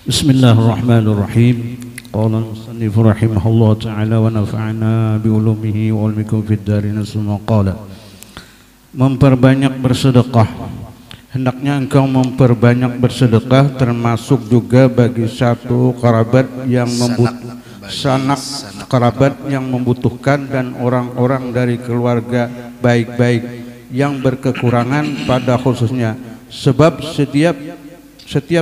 Bismillahirrahmanirrahim. Qala al-musannif rahimahullah ta'ala wa nafa'ana bi'ulumihi wa ulmikum fid darin summa qala. Memperbanyak bersedekah. Hendaknya engkau memperbanyak bersedekah, termasuk juga bagi satu kerabat yang sanak kerabat yang membutuhkan dan orang-orang dari keluarga baik-baik yang berkekurangan pada khususnya. Sebab setiap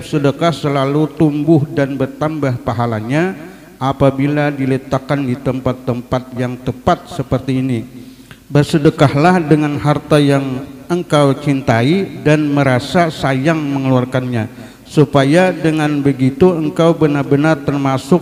sedekah selalu tumbuh dan bertambah pahalanya apabila diletakkan di tempat-tempat yang tepat seperti ini. Bersedekahlah dengan harta yang engkau cintai dan merasa sayang mengeluarkannya, supaya dengan begitu engkau benar-benar termasuk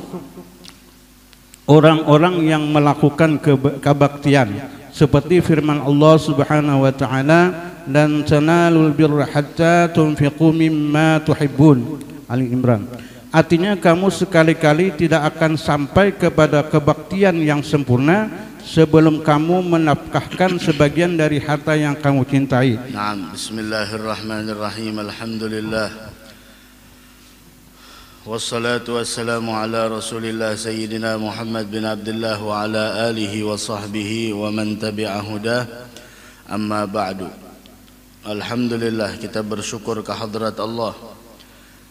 orang-orang yang melakukan kebaktian, seperti firman Allah Subhanahu wa taala, lan tanalul birra hatta tunfiqu mimma tuhibbun, Ali Imran. Artinya kamu sekali-kali tidak akan sampai kepada kebaktian yang sempurna sebelum kamu menafkahkan sebagian dari harta yang kamu cintai. Naam, bismillahirrahmanirrahim. Alhamdulillah. Wassalatu wassalamu ala Rasulillah Sayyidina Muhammad bin Abdullah wa ala alihi wa sahbihi wa man tabi'a hudah. Amma ba'du. Alhamdulillah, kita bersyukur kehadrat Allah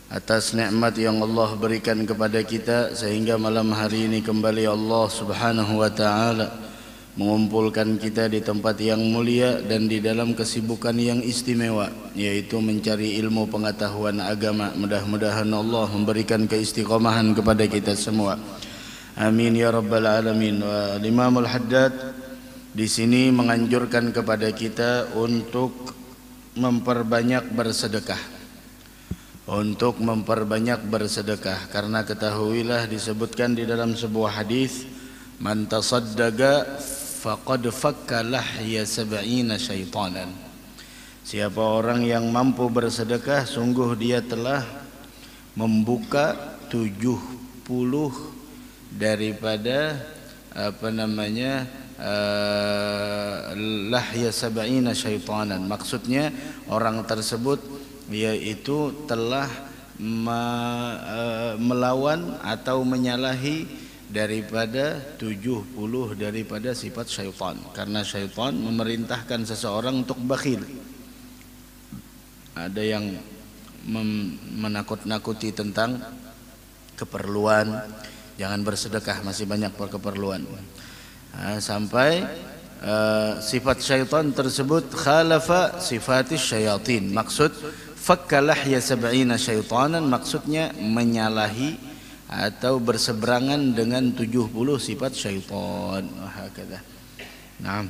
atas nikmat yang Allah berikan kepada kita sehingga malam hari ini kembali Allah Subhanahu wa taala mengumpulkan kita di tempat yang mulia dan di dalam kesibukan yang istimewa, yaitu mencari ilmu pengetahuan agama. Mudah-mudahan Allah memberikan keistiqomahan kepada kita semua. Amin ya rabbal alamin. Wa Imamul Haddad di sini menganjurkan kepada kita untuk memperbanyak bersedekah. Untuk memperbanyak bersedekah, karena ketahuilah disebutkan di dalam sebuah hadis, man tasaddaqa faqad fakka lahya sab'ina syaitanan. Siapa orang yang mampu bersedekah, sungguh dia telah membuka 70 daripada lahya sab'ina syaitanan. Maksudnya orang tersebut yaitu telah melawan atau menyalahi daripada 70 daripada sifat syaitan, karena syaitan memerintahkan seseorang untuk bakhil. Ada yang menakut-nakuti tentang keperluan, jangan bersedekah, masih banyak keperluan. Sampai sifat syaitan tersebut khalafa sifatis syayatin. Maksud fakka lahya sab'ina syaitanan, maksudnya menyalahi atau berseberangan dengan 70 sifat syaitan. Nah,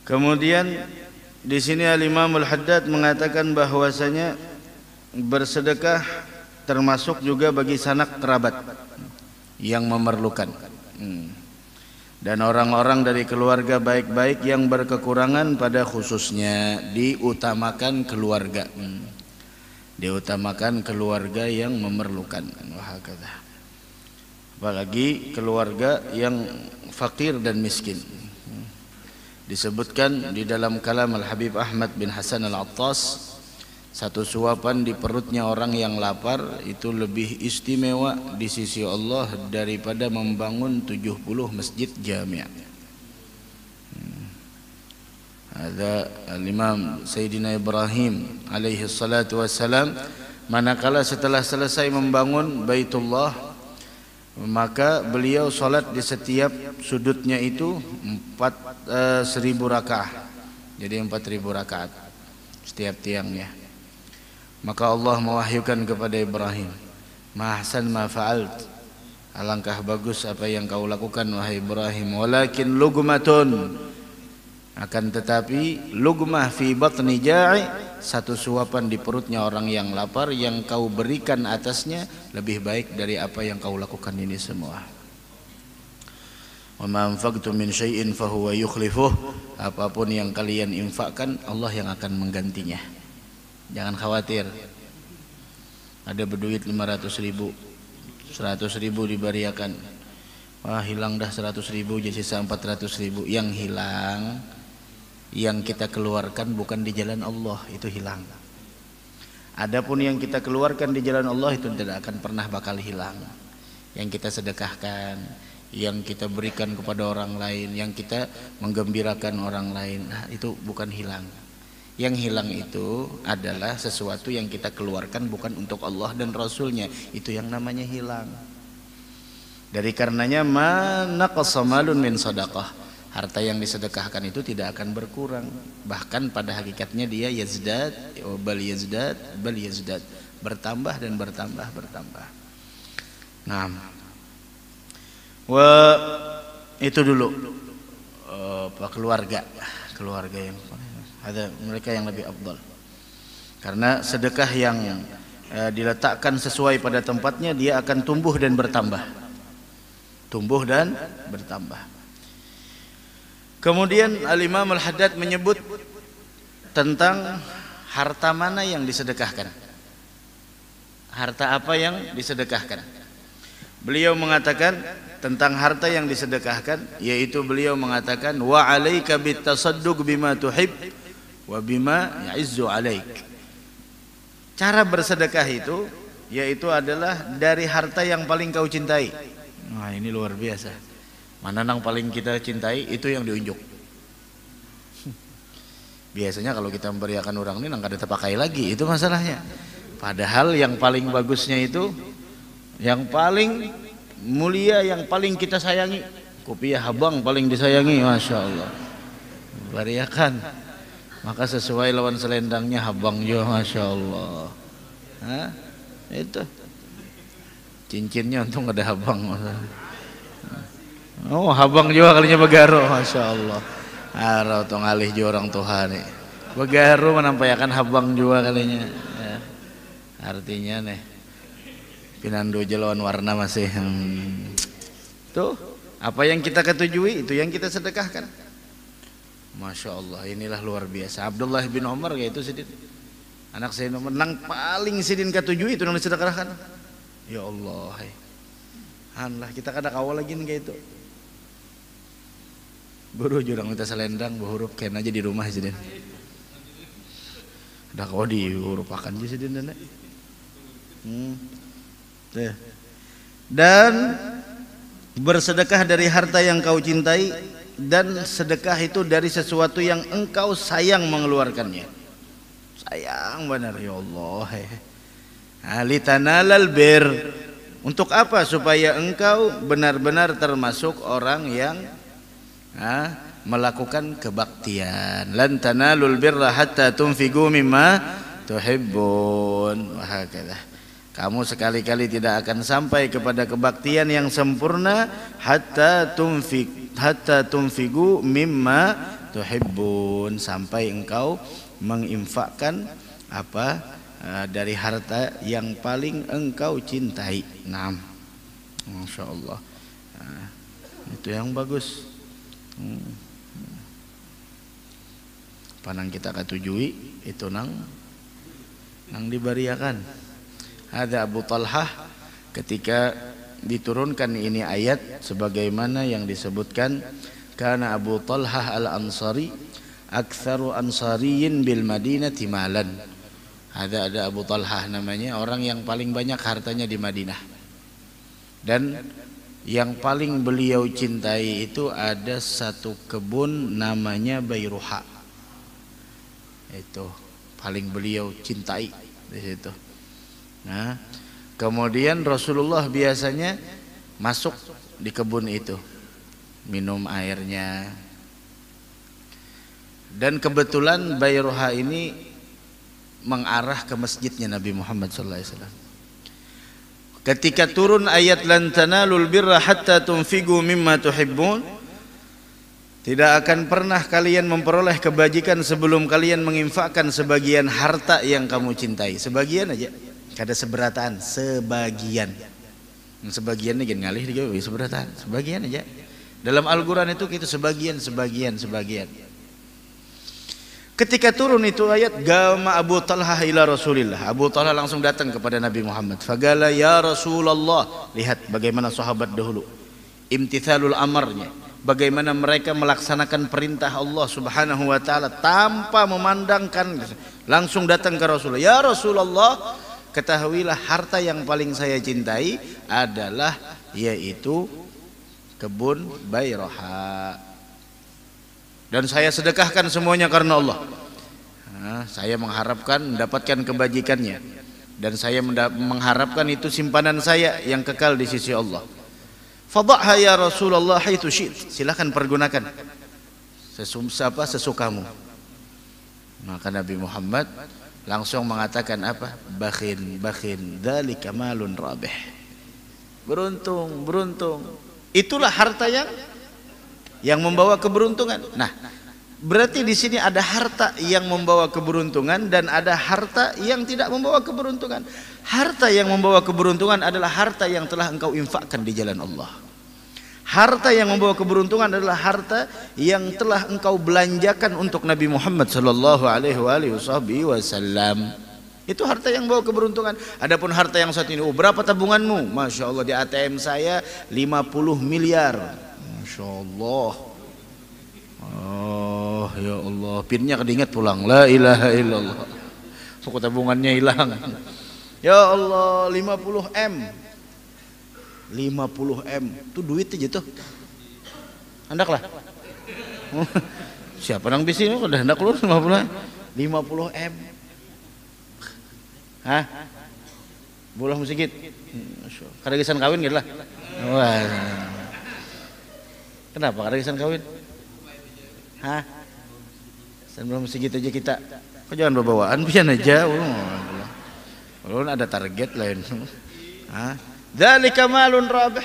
kemudian di sini Al-Imamul Haddad mengatakan bahwasanya bersedekah termasuk juga bagi sanak kerabat yang memerlukan, dan orang-orang dari keluarga baik-baik yang berkekurangan pada khususnya. Diutamakan keluarga, diutamakan keluarga yang memerlukan. Apalagi keluarga yang fakir dan miskin. Disebutkan di dalam kalam Al-Habib Ahmad bin Hasan Al-Attas, satu suapan di perutnya orang yang lapar itu lebih istimewa di sisi Allah daripada membangun 70 masjid jami'. Ada Al-Imam Sayyidina Ibrahim alaihi salatu wassalam, manakala setelah selesai membangun Baitullah, maka beliau solat di setiap sudutnya itu 1000 rakaat. Jadi 4000 rakaat setiap tiangnya. Maka Allah mewahyukan kepada Ibrahim, ma ahsan ma fa'alt, alangkah bagus apa yang kau lakukan wahai Ibrahim, walakin lugmatun, akan tetapi lugmah fi batni ja'i, satu suapan di perutnya orang yang lapar yang kau berikan atasnya lebih baik dari apa yang kau lakukan ini semua. Wa ma anfaqtum min syai'in fa huwa yukhlifuh, apapun yang kalian infakkan Allah yang akan menggantinya. Jangan khawatir. Ada berduit 500.000, 100.000 diberiakan, wah hilang dah 100.000, jadi sisa 400.000. Yang hilang, yang kita keluarkan bukan di jalan Allah, itu hilang. Adapun yang kita keluarkan di jalan Allah itu tidak akan pernah bakal hilang. Yang kita sedekahkan, yang kita berikan kepada orang lain, yang kita menggembirakan orang lain, nah, itu bukan hilang. Yang hilang itu adalah sesuatu yang kita keluarkan bukan untuk Allah dan Rasulnya. Itu yang namanya hilang. Dari karenanya ma naqasa malun min sadaqah. Harta yang disedekahkan itu tidak akan berkurang. Bahkan pada hakikatnya dia yazdad, bal yazdad, bertambah dan bertambah. Nah, itu dulu keluarga yang ada mereka yang lebih afdal. Karena sedekah yang diletakkan sesuai pada tempatnya dia akan tumbuh dan bertambah. Kemudian Al-Imam Al-Haddad menyebut tentang harta mana yang disedekahkan. Harta apa yang disedekahkan? Beliau mengatakan tentang harta yang disedekahkan, yaitu beliau mengatakan wa 'alaika bitasadduq bima tuhib wa bima ya'izzu 'alaik. Cara bersedekah itu yaitu adalah dari harta yang paling kau cintai. Nah, ini luar biasa. Mana yang paling kita cintai itu yang diunjuk. Biasanya kalau kita memberiakan orang ini nggak ada terpakai lagi, itu masalahnya. Padahal yang paling bagusnya itu, yang paling mulia, yang paling kita sayangi, kopiah habang paling disayangi, masya Allah. Beriakan, maka sesuai lawan selendangnya habang juga, masya Allah. Hah? Itu cincinnya untung ada habang. Oh, habang juga kalinya Begaro, masya Allah. Arau tong alih juga orang tua nih. Begaro menampakkan habang juga kalinya. Ya. Artinya nih, pinando jelawan warna masih. Tuh, apa yang kita ketujui itu yang kita sedekahkan. Masya Allah, inilah luar biasa. Abdullah bin Umar yaitu sidin. Anak saya nomor nang paling sidin ketujui itu nang disedekahkan. Ya Allah, hanlah kita kada kawal lagi nih kayak itu. Buru jurang minta selendang berhuruf ken aja di rumah sidin. Ada kau di huruf akan aja sidin dan dan bersedekah dari harta yang kau cintai, dan sedekah itu dari sesuatu yang engkau sayang mengeluarkannya. Sayang benar, ya Allah. Alitanalal bir. Untuk apa? Supaya engkau benar-benar termasuk orang yang melakukan kebaktian. Lan tanalul birra hatta tunfiqu mimma tuhibbun. Wahakala. Kamu sekali-kali tidak akan sampai kepada kebaktian yang sempurna hatta tunfiqu mimma tuhibbun, sampai engkau menginfakkan apa dari harta yang paling engkau cintai. Nah, masya Allah, itu yang bagus. Panang kita ketujui itu nang dibariakan. Ada Abu Talhah ketika diturunkan ini ayat sebagaimana yang disebutkan, karena Abu Talhah al-Ansari aktsaru ansariyin bil Madinati malan. Ada Abu Talhah namanya, orang yang paling banyak hartanya di Madinah. Dan yang paling beliau cintai itu ada satu kebun namanya Bayruha. Itu paling beliau cintai di situ. Nah, kemudian Rasulullah biasanya masuk di kebun itu, minum airnya. Dan kebetulan Bayruha ini mengarah ke masjidnya Nabi Muhammad SAW. Ketika turun ayat lan tanalul birra hatta tunfiqu mimma tuhibbun, tidak akan pernah kalian memperoleh kebajikan sebelum kalian menginfakkan sebagian harta yang kamu cintai. Sebagian aja, kada seberataan, sebagian. Sebagian ini ngalih juga seberataan, sebagian aja. Dalam Al-Qur'an itu kita sebagian. Ketika turun itu ayat, gama Abu Talhah ila Rasulillah. Abu Talhah langsung datang kepada Nabi Muhammad. Fagala ya Rasulullah. Lihat bagaimana sahabat dahulu, imtithalul amarnya, bagaimana mereka melaksanakan perintah Allah Subhanahu wa taala tanpa memandangkan, langsung datang ke Rasulullah, "Ya Rasulullah, ketahuilah harta yang paling saya cintai adalah yaitu kebun Bayroha, dan saya sedekahkan semuanya karena Allah. Saya mengharapkan mendapatkan kebajikannya, dan saya mengharapkan itu simpanan saya yang kekal di sisi Allah. Fadha'ha ya Rasulullah haitsu syi'ta, silakan pergunakan sesukamu." Maka Nabi Muhammad langsung mengatakan apa? Bakhin, bakhin, dzalika malun rabih. Beruntung, beruntung. Itulah harta yang membawa keberuntungan. Nah, berarti di sini ada harta yang membawa keberuntungan dan ada harta yang tidak membawa keberuntungan. Harta yang membawa keberuntungan adalah harta yang telah engkau infakkan di jalan Allah. Harta yang membawa keberuntungan adalah harta yang telah engkau belanjakan untuk Nabi Muhammad sallallahu alaihi wasallam. Itu harta yang membawa keberuntungan. Adapun harta yang satu ini, berapa tabunganmu? Masya Allah, di ATM saya 50 miliar. Masya Allah. Oh ya Allah, pinnya kedingat pulang. La ilaha illallah. Suku tabungannya hilang. Ya Allah, 50 M. 50 M itu duit aja tuh. Hendak lah. Siapa nang bisi ini udah hendak keluar 50 M. Hah? Bolah musikit. Karagisan kawin gitu lah. Wah. Kenapa karagisan kawin? Hah? Sebelum musikit aja kita. Kok jangan bawaan pian aja. Ulun ada target lain. Hah? Dzalika malun rabih.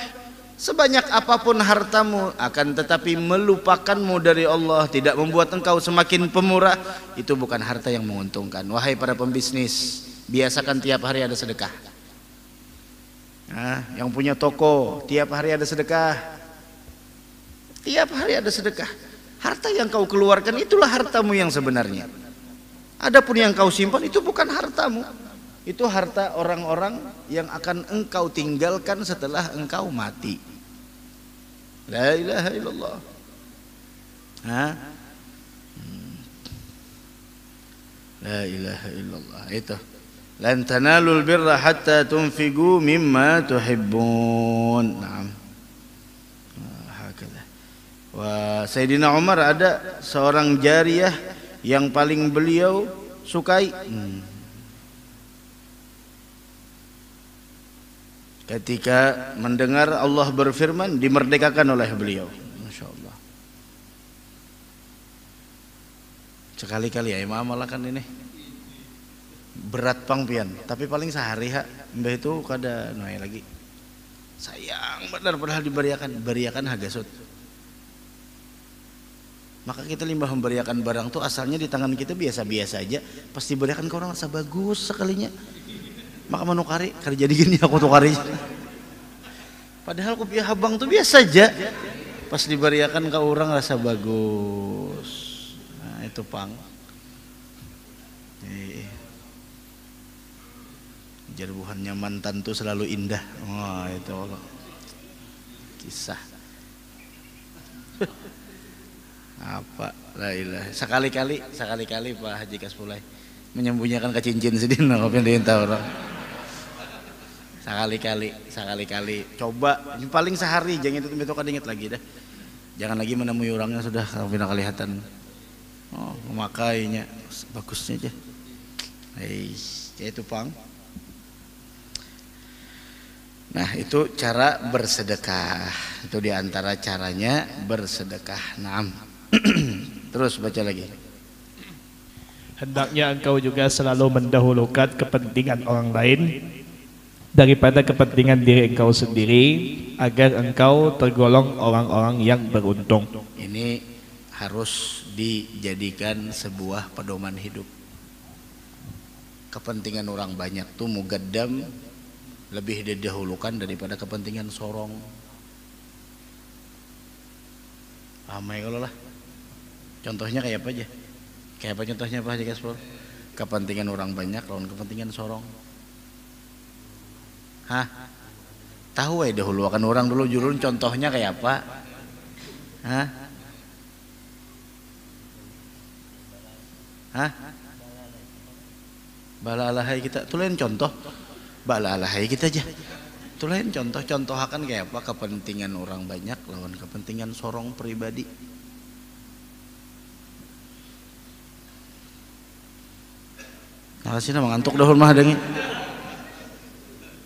Sebanyak apapun hartamu, akan tetapi melupakanmu dari Allah, tidak membuat engkau semakin pemurah, itu bukan harta yang menguntungkan. Wahai para pembisnis, biasakan tiap hari ada sedekah. Nah, yang punya toko, tiap hari ada sedekah. Tiap hari ada sedekah. Harta yang kau keluarkan itulah hartamu yang sebenarnya. Adapun yang kau simpan itu bukan hartamu. Itu harta orang-orang yang akan engkau tinggalkan setelah engkau mati. La ilaha illallah. La ilaha illallah. Itu. Lan tanalul birra hatta tunfiqu mimma tuhibbun. Naam. Hakala. Wa Sayyidina Umar ada seorang jariyah yang paling beliau sukai. Ketika mendengar Allah berfirman, dimerdekakan oleh beliau. Masya Allah. Sekali-kali ya imam malah kan ini berat pangpian, tapi paling sehari mbah itu kada noy lagi. Sayang benar padahal beriakan hagasut. Maka kita limbah memberiakan barang tuh asalnya di tangan kita biasa-biasa aja, pasti beriakan ke orang rasa bagus sekalinya. Maka manukari kari jadi gini aku tuh kari. Padahal kopi habang tuh biasa aja. Pas diberiakan ke orang rasa bagus. Nah, itu pang. Jarbuhannya mantan tuh selalu indah. Wah, itu Allah. Kisah. Apa? La ilaha. Sekali-kali Pak Haji Kaspulai menyembunyikan ke cincin sedina kopi diintah orang. Sekali-kali coba paling sehari, jangan itu inget lagi dah, jangan lagi menemui orangnya sudah kalau kelihatan memakainya bagusnya aja. Itu pang. Nah itu cara bersedekah, itu diantara caranya bersedekah. Naam. Terus baca lagi. Hendaknya engkau juga selalu mendahulukan kepentingan orang lain daripada kepentingan diri engkau sendiri, agar engkau tergolong orang-orang yang beruntung. Ini harus dijadikan sebuah pedoman hidup. Kepentingan orang banyak tuh mugaddam lebih didahulukan daripada kepentingan sorong. Ramai kalau lah. Contohnya kayak apa aja? Kayak apa contohnya Pak Haji Kaspol? Kepentingan orang banyak lawan kepentingan sorong. Hah? Tahu dahulu akan orang dulu jurun contohnya kayak apa? Hah? Hah? Bala alahai kita, tuh lain contoh. Bala alahai kita aja. Tuh lain contoh akan kayak apa, kepentingan orang banyak lawan kepentingan sorong pribadi. Makasih nama ngantuk dahulu mah dengi.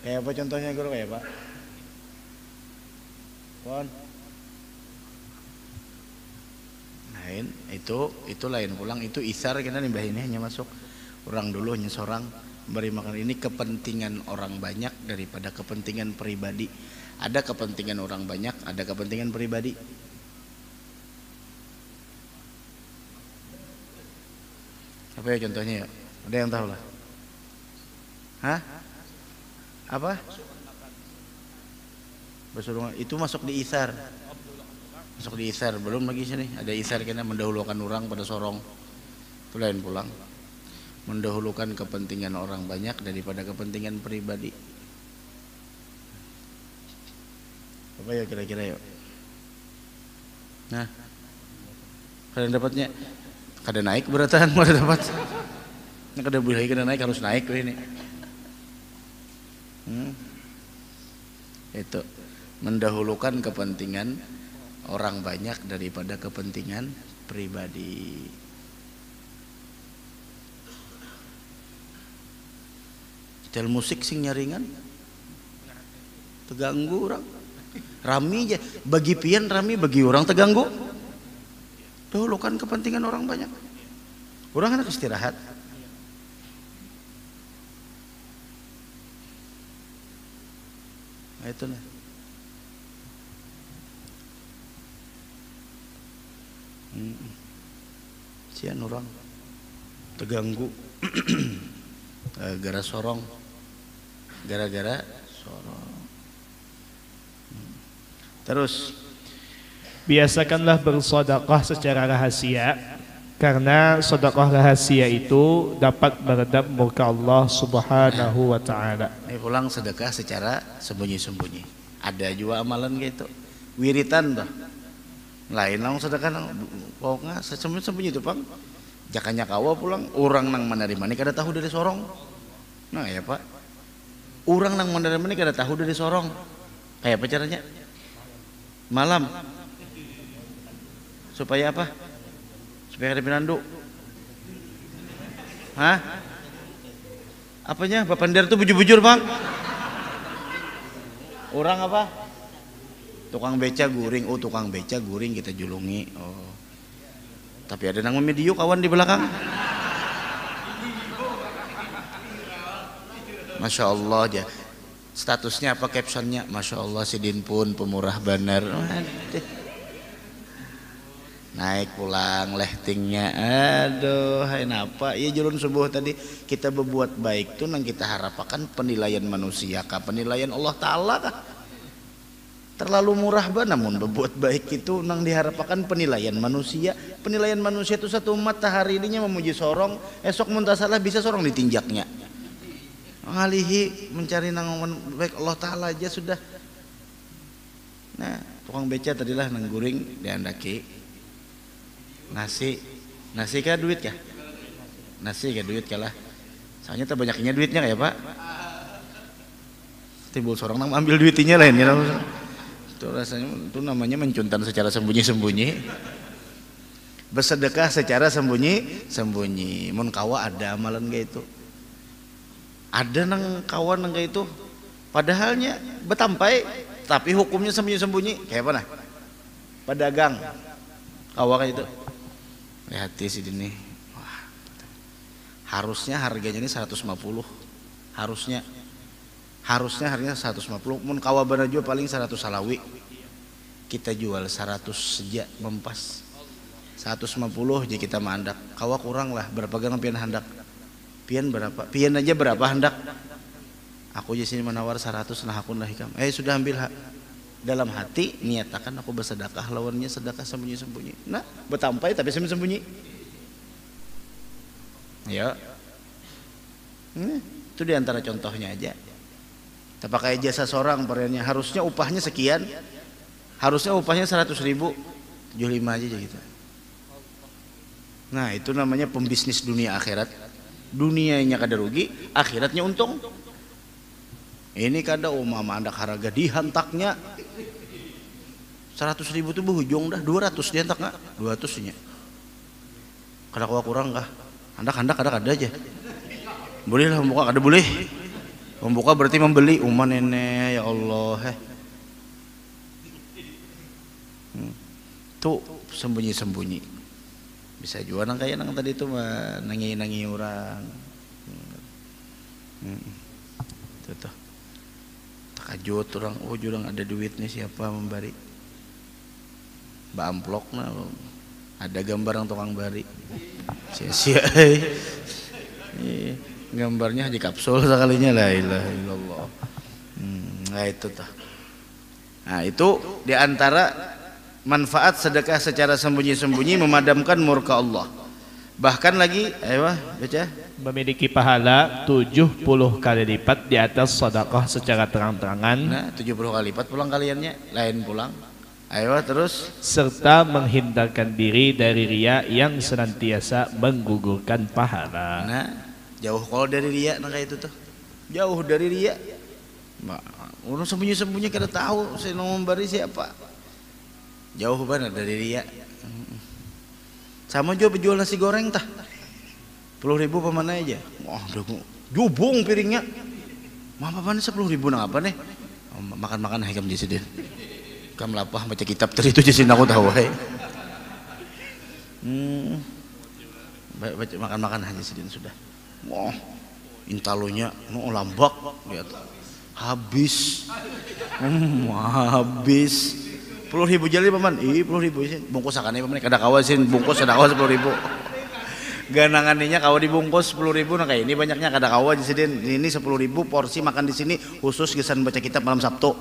Kayak apa contohnya guru kayak apa? Pon. Lain itu lain pulang itu isar kita nih bah ini hanya masuk orang dulu hanya seorang beri makan. Ini kepentingan orang banyak daripada kepentingan pribadi. Ada kepentingan orang banyak, ada kepentingan pribadi. Apa ya contohnya ya? Ada yang tahu lah? Hah? Apa? Bersurungan itu masuk di isar. Masuk di isar, belum lagi sini ada isar kena mendahulukan orang pada sorong. Itu lain pulang. Mendahulukan kepentingan orang banyak daripada kepentingan pribadi. Apa ya kira-kira yuk? Nah, kalian dapatnya kada naik beratan mau dapat. Nah, kada boleh kada naik harus naik ini. Itu mendahulukan kepentingan orang banyak daripada kepentingan pribadi. Tel musik sing nyaringan terganggu orang rami aja bagi pian rami bagi orang terganggu dahulukan kepentingan orang banyak orang anak istirahat nah, itu nih sian orang terganggu gara sorong gara-gara sorong. Terus biasakanlah bersedekah secara rahasia karena sedekah rahasia itu dapat meredam murka Allah Subhanahu wa taala. Ini pulang sedekah secara sembunyi-sembunyi. Ada juga amalan gitu. Wiritan dah. Lain nang sedekah nang pokoknya sembunyi-sembunyi itu, Bang. Jakanya kawa pulang orang nang menerima ini kada tahu dari sorong. Nah ya Pak, orang nang menerima ini kada tahu dari sorong. Kayak apa caranya? Malam supaya apa? Supaya kada pinandu. Hah? Apanya? Bapak Ndar tuh bujur-bujur Bang. Orang apa? Tukang beca guring. Oh tukang beca guring kita julungi. Oh. Tapi ada nang medio kawan di belakang. Masya Allah dia. Statusnya apa captionnya? Masya Allah si Din pun pemurah banar. Naik pulang lehtingnya. Aduh, hai napa? Iya julun subuh tadi kita berbuat baik tuh nang kita harapkan penilaian manusia kah? Penilaian Allah Ta'ala kah? Terlalu murah ba namun berbuat baik itu nang diharapkan penilaian manusia. Penilaian manusia itu satu umat hari ininya memuji sorong, esok muntah salah bisa sorong ditinjaknya. Ngalihi mencari nang baik Allah Ta'ala aja sudah. Nah tukang beca tadilah nang guring diandaki nasi kah duit kah? Nasi kah duit kah lah. Soalnya terbanyaknya duitnya kayak Pak. Timbul sorong nang ambil duitnya lain ya. Itu rasanya itu namanya mencuntan secara sembunyi-sembunyi. Bersedekah secara sembunyi-sembunyi. Mun kawa ada amalan kayak itu. Ada nang kawan nang kayak itu. Padahalnya betampai tapi hukumnya sembunyi-sembunyi. Kayak apa nah? Pedagang. Kawa kayak itu. Lihat sih ini. Wah. Harusnya harganya ini 150. Harusnya harganya 150. Mun kawa bana jual paling 100 salawi. Kita jual 100 sejak mempas. 150 jadi kita mandak. Kawa kurang lah berapa gang pian handak? Pian berapa? Pian aja berapa hendak? Aku di sini menawar 100 nah aku nah hikam. Sudah ambil hak. Dalam hati niatakan aku bersedekah lawannya sedekah sembunyi-sembunyi. Nah, betampai tapi sembunyi-sembunyi. Ya. Itu diantara contohnya aja. Kita pakai jasa seorang pariannya harusnya upahnya sekian. Harusnya upahnya 100.000. 75 aja gitu. Nah itu namanya pembisnis dunia akhirat. Dunianya kada rugi, akhiratnya untung. Ini kada mama andak harga dihantaknya 100.000 tuh berujung dah 200 dihantak nggak? 200 nya. Kada kurang kah? Handak kada aja. Boleh lah membuka kada boleh. Membuka berarti membeli uman nenek ya Allah. Tuh sembunyi-sembunyi. Bisa juga nang kayak nang tadi itu mah nangi orang. Tuh. Takajut orang, oh jurang ada duit nih siapa memberi. Mbak amplok nah, ada gambar yang tukang bari. Sia-sia. Gambarnya di kapsul sekalinya la ilaha illallah. Nah itu tuh. Nah itu diantara manfaat sedekah secara sembunyi-sembunyi memadamkan murka Allah. Bahkan lagi, ayo baca, memiliki pahala 70 kali lipat di atas sedekah secara terang-terangan. Nah, 70 kali lipat pulang kaliannya, lain pulang. Ayo terus. Serta menghindarkan diri dari riya yang senantiasa menggugurkan pahala. Nah, jauh kalau dari riya nah kayak itu tuh. Jauh dari riya. Orang sembunyi-sembunyi kada tahu saya mau memberi siapa. Jauh banget dari riya. Sama juga penjual nasi goreng tah 10.000 pemana aja. Wah udah jubung piringnya. Mama mana 10.000 nang apa nih? Makan-makan hekam di sini. Kam lapah baca kitab tadi itu jadi aku tahu hai. Baca makan-makan aja sini sudah. Wah intalunya no lambak lihat. Habis. Habis. 10.000 jali paman, 10.000 sih bungkus akan paman kada kawasin bungkus kada kawas 10.000. Ganangannya kawa dibungkus 10.000 nah kayak ini banyaknya kada kawa di sini ini 10.000 porsi makan di sini khusus gesan baca kitab malam Sabtu.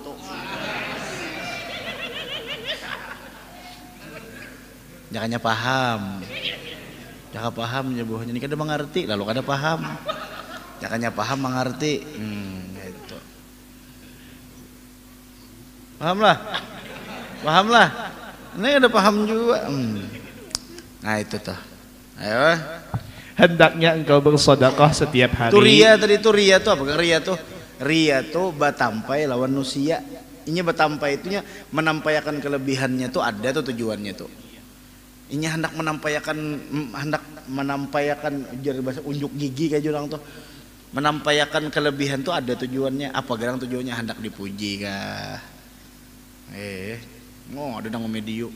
Jangannya paham. Jangan paham ya bu, ini kada mengerti lalu kada paham. Jangannya paham mengerti. Gitu. Paham lah. Ini ada paham juga. Nah itu tuh. Ayo. Hendaknya engkau bersedekah setiap hari. Itu ria tadi itu ria tuh apa? Ria tuh. Ria tuh batampai lawan nusia. Ini batampai itunya menampaikan kelebihannya tuh ada tuh tujuannya tuh. Ini hendak menampaikan jadi bahasa unjuk gigi kayak orang tuh. Menampaikan kelebihan tuh ada tujuannya. Apa gerang tujuannya hendak dipuji kah? Ada nang medio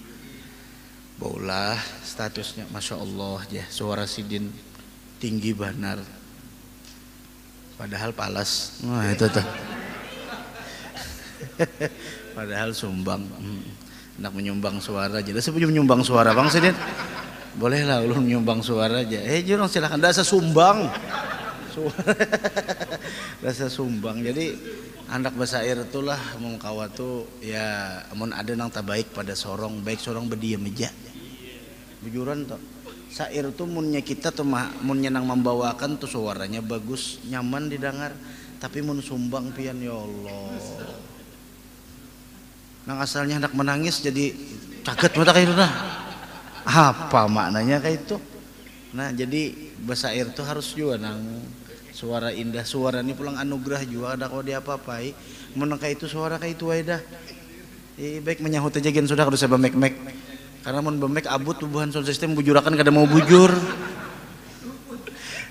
bola statusnya Masya Allah ya suara sidin tinggi benar padahal palas itu tuh padahal sumbang hendak menyumbang suara aja sebelum menyumbang suara bang sidin boleh lah ulun menyumbang suara aja jurang silahkan rasa sumbang rasa sumbang jadi anak basair itulah mengkawa tuh ya amun ada nang tak baik pada sorong baik sorong berdiam aja bujuran tuh sair tuh munnya kita tuh munnya nang membawakan tuh suaranya bagus nyaman didengar tapi mun sumbang pian ya Allah nang asalnya hendak menangis jadi caget mata kayak itu nah apa maknanya kayak itu nah jadi basair tuh harus juga nang suara indah suara ini pulang anugerah juga ada kalau dia apa-apai menengah itu suara kayak itu aja dah baik menyahut aja gen sudah harus saya bemek-mek karena mun bemek abut tubuhan sound system bujurakan kada mau bujur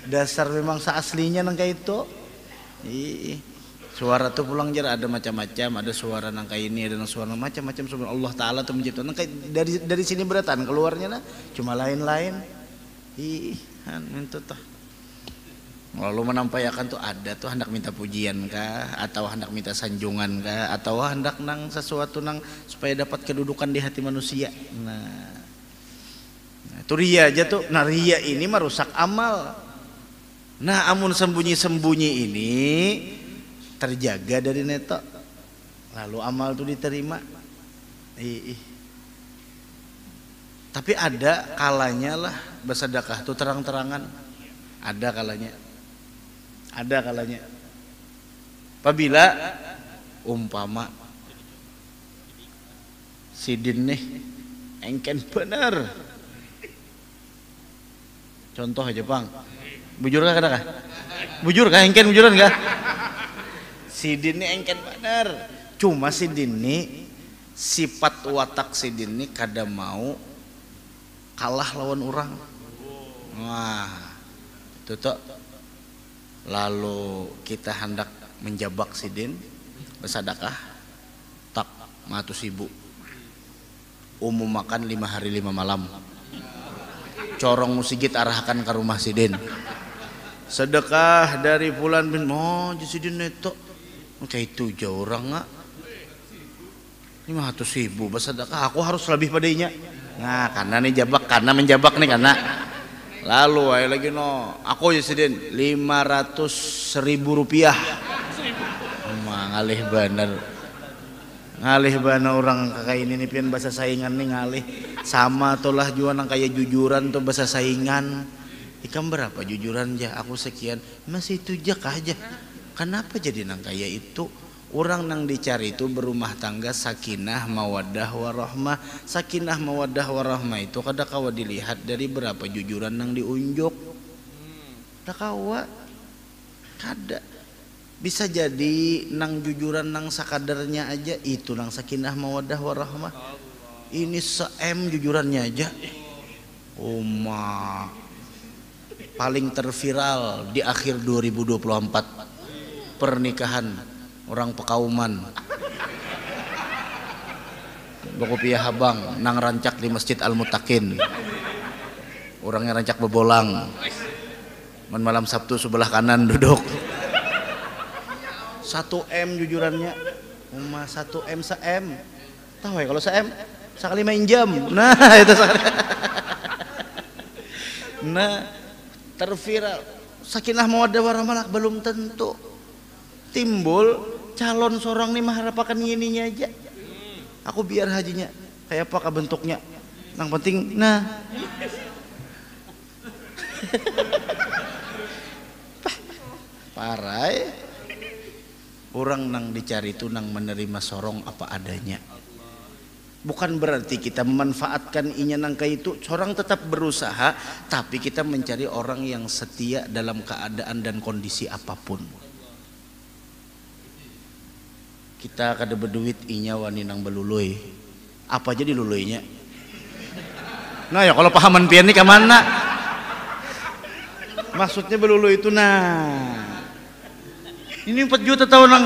dasar memang seaslinya nang kayak itu suara tuh pulang jar ada macam-macam ada suara nang kayak ini ada nang suara macam-macam subhanallah Allah Ta'ala tuh menciptakan nang kayak dari sini beratan keluarnya nah cuma lain-lain itu tuh lalu menampaikan tuh ada tuh hendak minta pujian kah atau hendak minta sanjungan kah atau hendak nang sesuatu nang supaya dapat kedudukan di hati manusia nah itu ria aja tuh nah ria ini merusak amal nah amun sembunyi-sembunyi ini terjaga dari neto lalu amal tuh diterima tapi ada kalanya lah bersedekah tuh terang-terangan ada kalanya apabila umpama sidin nih engken bener. Contoh aja Bang, bujur kah kada kah? Bujur kah engken bujuran kah? Sidin ini engken bener. Cuma Sidin ini sifat watak Sidin ini kada mau kalah lawan orang. Wah, itu tuh. Lalu kita hendak menjabak Sidin bersedekah tak 100.000 umum makan 5 hari 5 malam corong musigit arahkan ke rumah Sidin sedekah dari bulan bin Sidin neto kayak itu jauh orang nggak 500.000 bersedekah aku harus lebih padanya. Nah karena nih jabak karena menjabak nih karena lalu ayo lagi no aku ya Sidin 500.000 rupiah ngalih bener orang kayak ini nih pian bahasa saingan nih ngalih sama tolah juga nang kayak jujuran tuh bahasa saingan ikam berapa jujuran aja aku sekian masih itu aja kenapa jadi nang kayak itu orang nang dicari itu berumah tangga sakinah mawaddah warahmah. Sakinah mawaddah warahmah itu kada kawa dilihat dari berapa jujuran nang diunjuk. Kada kawa. Kada. Bisa jadi nang jujuran nang sakadarnya aja itu nang sakinah mawaddah warahmah. Ini se-M jujurannya aja. Oma. Paling terviral di akhir 2024 pernikahan orang Pekauman Bokopiah Habang nang rancak di Masjid Al-Mutakin orangnya rancak bebolang malam Sabtu sebelah kanan duduk 1M jujurannya 1M se-M tahu ya kalau se-M sekali main jam nah itu sekali nah terviral sakinah mawaddah warahmah belum tentu timbul calon seorang nih mengharapkan ininya aja aku biar hajinya kayak apa bentuknya yang penting nah parah orang nang dicari itu nang menerima sorong apa adanya bukan berarti kita memanfaatkan inya nang kayak itu seorang tetap berusaha tapi kita mencari orang yang setia dalam keadaan dan kondisi apapun. Kita kada berduit inya wani nang beluluy apa aja diluluinya nah ya kalau pahaman pian ini kemana maksudnya beluluy itu nah ini 4 juta tahun nang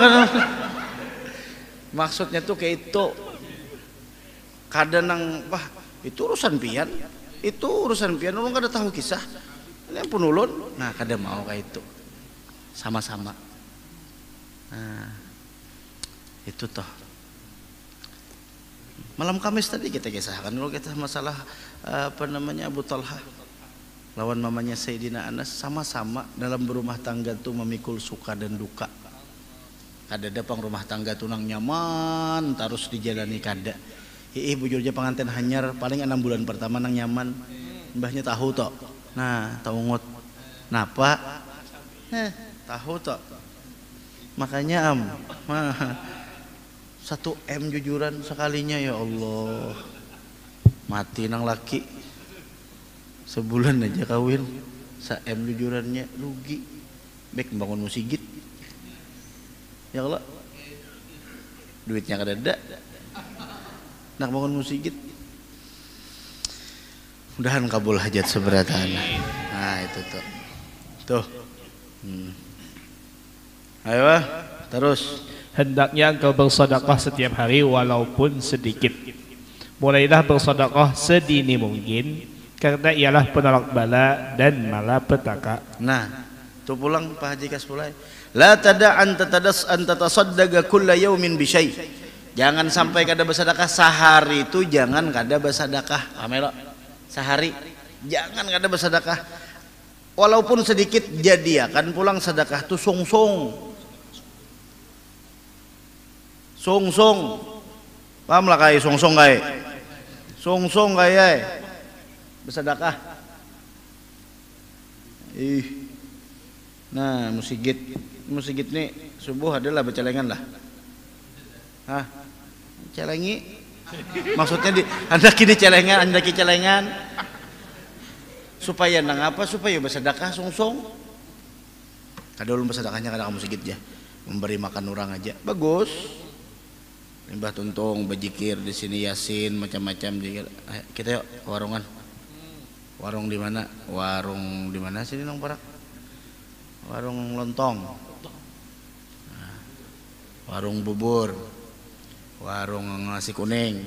maksudnya tuh kayak itu kada nang wah itu urusan pian orang kada tahu kisah ini pun ulun nah kada mau kayak itu sama-sama nah itu toh malam Kamis tadi kita kisahkan dulu kita masalah apa namanya Abu Talha lawan mamanya Sayyidina Anas sama-sama dalam berumah tangga tuh memikul suka dan duka kada ada pang rumah tangga tuh nang nyaman terus dijalani kada bujurnya pengantin hanyar paling 6 bulan pertama nang nyaman mbahnya tahu toh nah tahu ngot napa tahu toh makanya 1M jujuran sekalinya ya Allah mati nang laki sebulan aja kawin 1M jujurannya rugi baik bangun musigit ya Allah duitnya kada ada nak bangun musigit mudahan kabul hajat seberatan nah itu tuh ayo terus hendaknya engkau bersedekah setiap hari walaupun sedikit. Mulailah bersedekah sedini mungkin karena ialah penolak bala dan malapetaka. Nah, tu pulang Pak Haji Kasbulai. La tada'an tatasaddaqa kulla yaumin bi syai'. Jangan sampai kada bersedekah sehari itu jangan kada bersedekah. Amelo. Sehari jangan kada bersedekah. Walaupun sedikit jadi akan pulang sedekah tu sung-sung. Sung-sung paham lah kai sung-sung kai sung-sung kai bersedekah nah musigit nih subuh adalah bercelengan lah celengi Maksudnya andaki di celengan, andaki celengan. Supaya nang apa? Supaya bersedekah sungsung. Kada ulun bersedekahnya kada kamu sedikit ya. Memberi makan orang aja. Bagus. Limbah tuntung, bajikir di sini Yasin macam-macam juga. Kita yuk ke warungan. Warung di mana? Warung di mana sini nong Parak? Warung lontong. Nah, warung bubur. Warung nasi kuning.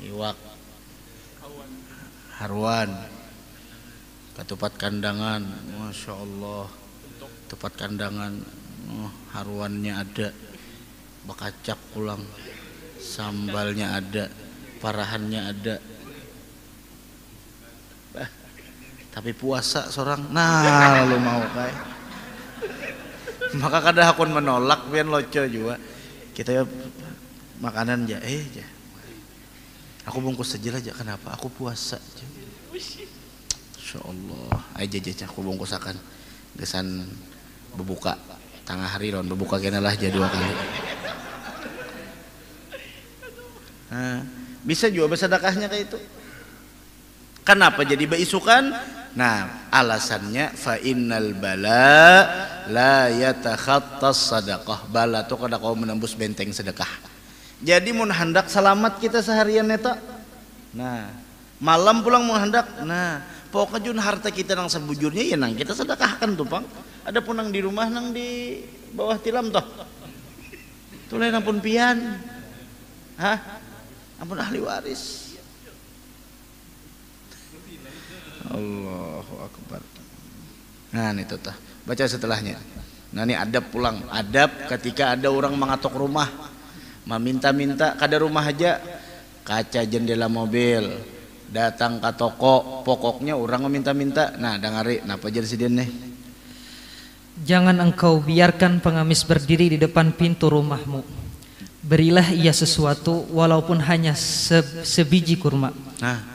Iwak. Haruan. Ketupat kandangan. Masya Allah. Ketupat kandangan. Haruannya ada. Bakacak pulang. Sambalnya ada. Parahannya ada. Tapi puasa seorang, nah lu mau kayak, maka kadang aku menolak, biar loco juga. Kita ya makanan aja, aja. Aku bungkus saja aja, kenapa? Aku puasa. Insya Allah, aja aku bungkus akan kesan berbuka tengah hari lawan berbuka kena lah jadi 2 kali. Nah, bisa juga bersedekahnya kayak itu. Kenapa jadi beisukan? Nah, alasannya fa innal bala la yatakhattas sadaqah. Bala itu kada kau menembus benteng sedekah. Jadi mun hendak selamat kita seharian eta. Nah, malam pulang mun hendak. Nah, pokoknya jun harta kita nang sebujurnya ya nang kita sedekahkan tuh, Pang. Ada pun nang di rumah nang di bawah tilam toh. Tuh lain ampun pian. Hah? Ampun ahli waris. Allahu Akbar. Nah ini tuh, baca setelahnya. Nah ini adab pulang. Adab ketika ada orang mengatok rumah, meminta-minta kada rumah aja, kaca jendela mobil, datang ke toko, pokoknya orang meminta-minta. Nah dengari, napa jadi sidin nih? Jangan engkau biarkan pengemis berdiri di depan pintu rumahmu. Berilah ia sesuatu walaupun hanya sebiji kurma. Nah,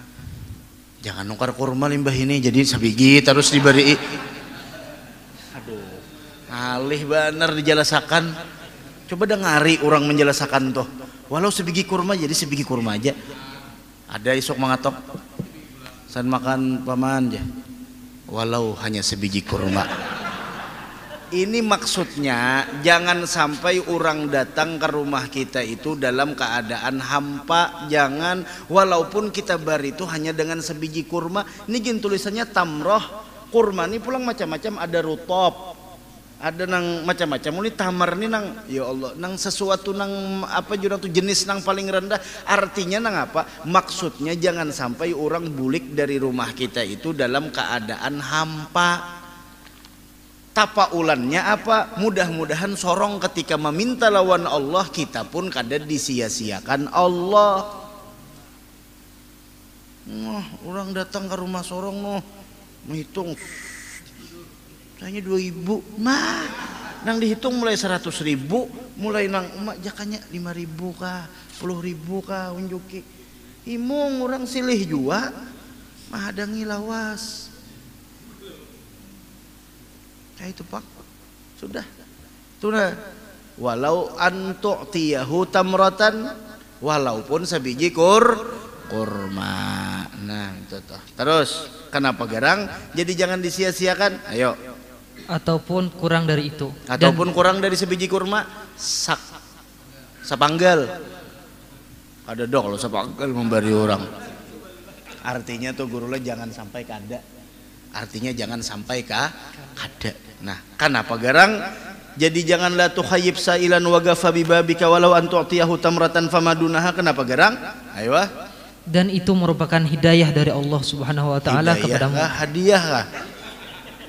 jangan nukar kurma limbah ini jadi sabigi terus diberi. Aduh, alih bener dijelasakan. Coba dengari orang menjelasakan tuh. Walau sebiji kurma jadi sebiji kurma aja. Ada isok mengatok. San makan paman aja. Walau hanya sebiji kurma. Ini maksudnya jangan sampai orang datang ke rumah kita itu dalam keadaan hampa. Jangan, walaupun kita bari itu hanya dengan sebiji kurma. Ini gini tulisannya tamroh. Kurma ini pulang macam-macam, ada rutop, ada nang macam-macam. Ini tamar ini nang, ya Allah, nang sesuatu nang apa jurang tuh jenis nang paling rendah. Artinya nang apa? Maksudnya jangan sampai orang bulik dari rumah kita itu dalam keadaan hampa. Tapaulannya apa? Mudah-mudahan sorong ketika meminta lawan Allah kita pun kada disia-siakan Allah. Orang datang ke rumah sorong menghitung tanya 2.000. Nah, nang dihitung mulai 100.000, mulai nang emak jakanya 5.000 kah, 10.000 kah unjuki. Imung orang silih jua mahadangi lawas. Kayak itu Pak, sudah. Walau antu'tiyahu tamratan, walaupun sebiji kurma. Nah itu tuh. Terus kenapa garang? Jadi jangan disia-siakan. Ayo. Ataupun kurang dari itu. Ataupun kurang dari sebiji kurma, sapanggal. Ada dong kalau sapanggal memberi orang. Artinya tuh gurulah jangan sampai kada. Artinya jangan sampai kada. Nah, kenapa garang? Jadi janganlah tuhayyib sailan wa gafa bi babika walau an tu'tiyahu tamratan famadunaha. Kenapa garang? Ayo. Dan itu merupakan hidayah dari Allah Subhanahu wa taala kepadamu. Hadiah kah?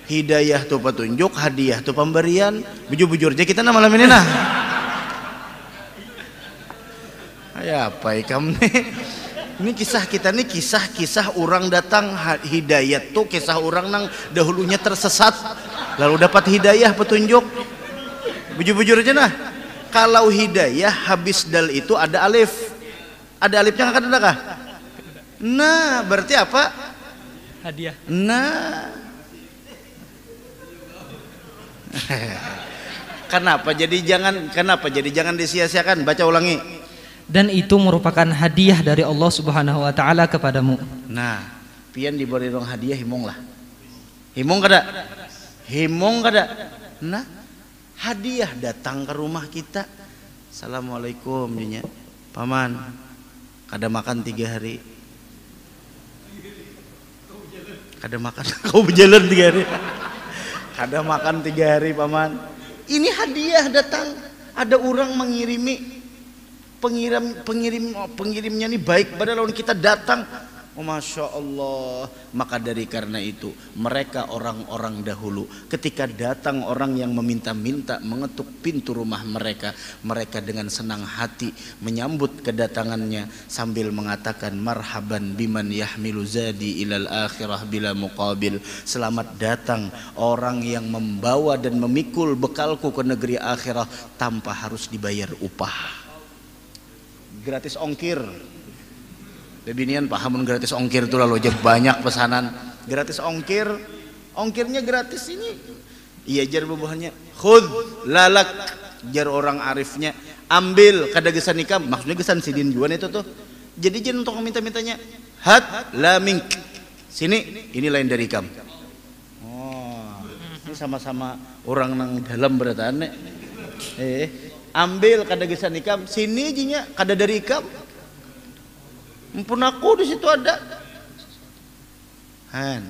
Hidayah itu petunjuk, hadiah itu pemberian. Bujur-bujur aja kita malam ini nah. Ayo apa ikam nih? Ini kisah kita nih kisah orang datang hidayat tuh kisah orang nang dahulunya tersesat lalu dapat hidayah petunjuk. Bujur-bujur aja nah. Kalau hidayah habis dal itu ada alif. Ada alifnya kan ada kah? Nah, berarti apa? Hadiah. Nah. Kenapa jadi jangan disia-siakan? Baca ulangi. dan itu merupakan hadiah dari Allah Subhanahu wa taala kepadamu. Nah, pian diberi rong hadiah himong lah. Himong kada? Himong kada? Nah, hadiah datang ke rumah kita. Assalamualaikum dinya. Paman, kada makan 3 hari. Kada makan, kau berjalan 3 hari. Kada makan 3 hari paman. Ini hadiah datang. Ada orang mengirimi, pengirimnya ini baik pada lawan kita datang. Oh, Masya Allah. Maka dari karena itu mereka orang-orang dahulu ketika datang orang yang meminta-minta mengetuk pintu rumah mereka, mereka dengan senang hati menyambut kedatangannya sambil mengatakan marhaban biman yahmilu zadi ilal akhirah bila muqabil. Selamat datang orang yang membawa dan memikul bekalku ke negeri akhirah tanpa harus dibayar upah. Gratis ongkir. Bebinian pahamun gratis ongkir itu lalu aja banyak pesanan gratis ongkir, ongkirnya gratis ini. Iya jar bubuhannya khud lalak, jar orang arifnya ambil kada gesan ikam, maksudnya gesan sidin juan itu tuh. Jadi jen untuk meminta-mintanya hat la mink, sini ini lain dari ikam. Oh, ini sama-sama orang nang dalam berataan ambil kada gesan ikam, sini jinya kada dari ikam. Mumpun aku di situ ada. Han.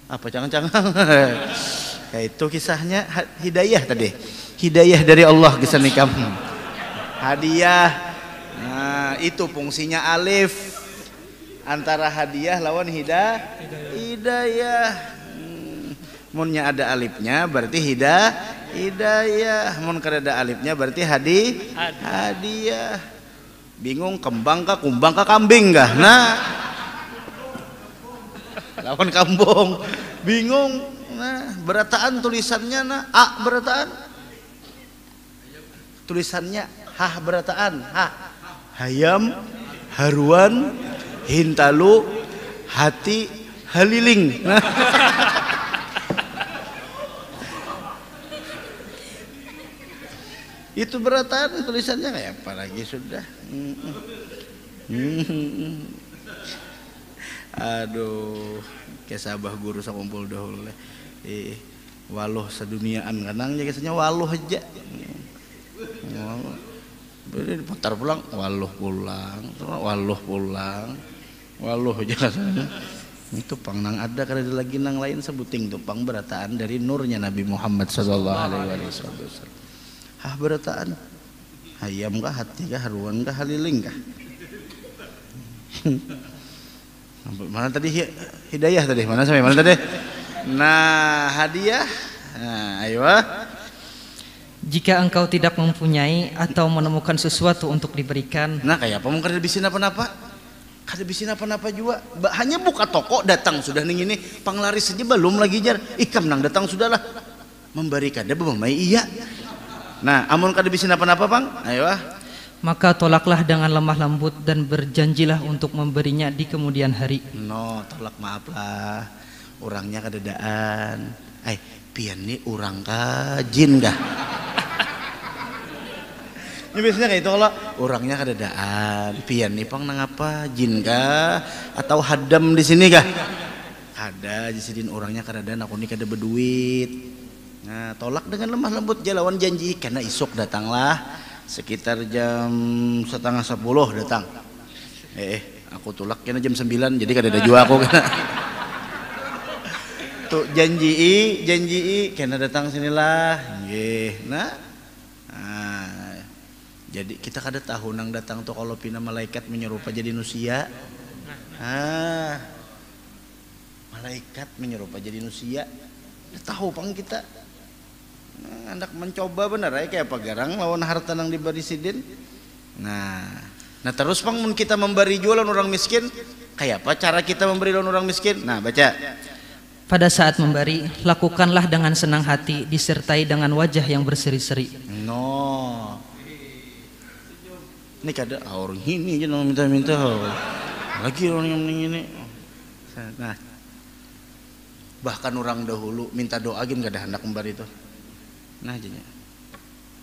Apa jangan-jangan? Kayak itu kisahnya hidayah tadi. Hidayah dari Allah kesan ikam. Hadiah. Nah, itu fungsinya alif. Antara hadiah lawan hidayah. Munnya ada alifnya berarti hidayah. Mun kada ada alifnya berarti hadiah. Bingung kembang kah kumbang kah kambing kah? Nah, lawan kambung bingung. Nah, berataan tulisannya nah a berataan, tulisannya hah berataan hayam haruan hintalu hati haliling. Nah, itu berataan tulisannya kayak apa lagi sudah. Aduh, kayak sabah guru sakumpul dahulu. Waluh seduniaan kanang biasanya waluh aja. Beri putar pulang, waluh pulang aja rasanya. Itu pang nang ada kada lagi nang lain sebuting tuh pang berataan dari nurnya Nabi Muhammad sallallahu alaihi wasallam. Berataan hayam kah hati kah haruan kah haliling kah. Mana tadi hidayah tadi mana sampai mana tadi. Nah, hadiah. Nah, ayo. Jika engkau tidak mempunyai atau menemukan sesuatu untuk diberikan. Nah, kayak apa mungkin kada bisin apa-apa. Kada bisin apa-apa juga. Hanya buka toko datang sudah ning ini panglaris saja belum lagi jar. Ikam nang datang sudahlah. Memberi kada bemai iya. Nah, amun kada bisin apa-apa bang, ayo. Maka tolaklah dengan lemah lembut dan berjanjilah untuk memberinya di kemudian hari. No, tolak maaf lah. Orangnya kadadaan. Pian nih orang kah jin kah? Ini biasanya kayak itu kalau orangnya kadadaan. Pian nih pang nang apa jin kah? Atau hadam di sini kah? Ada di sini orangnya kadadaan. Aku nih kada berduit. Nah, tolak dengan lemah lembut lawan janji karena isuk datanglah sekitar jam 9:30 datang. Aku tolak karena jam 9 jadi kada ada jua aku kena. Tuh janji karena datang sinilah. Nggih. Nah, jadi kita kada tahu nang datang tuh kalau pina malaikat menyerupa jadi manusia. Malaikat menyerupa jadi manusia. Tahu pang kita. Nah, hendak mencoba benar kayak apa garang lawan harta nang diberi sidin. Nah terus pang mun kita memberi jualan orang miskin, kayak apa cara kita memberi lawan orang miskin? Nah, baca. Pada saat memberi, lakukanlah dengan senang hati disertai dengan wajah yang berseri-seri. No. Ini kada orang ini aja nang minta-minta. Lagi orang yang ini. Nah, bahkan orang dahulu minta doa gin kada hendak memberi itu. Nah, jadinya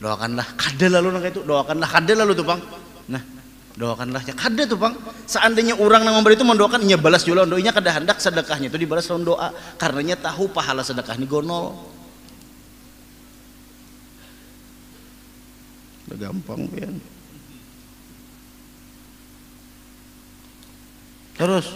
doakanlah kada lalu nang itu, doakanlah kada lalu tuh Pang. Nah, doakanlah ya kada tuh Pang. Seandainya orang yang memberi itu mendoakan, nya balas juga doanya kada hendak sedekahnya itu dibalas lawan doa, karenanya tahu pahala sedekah ini gonol. Udah gampang pian. Terus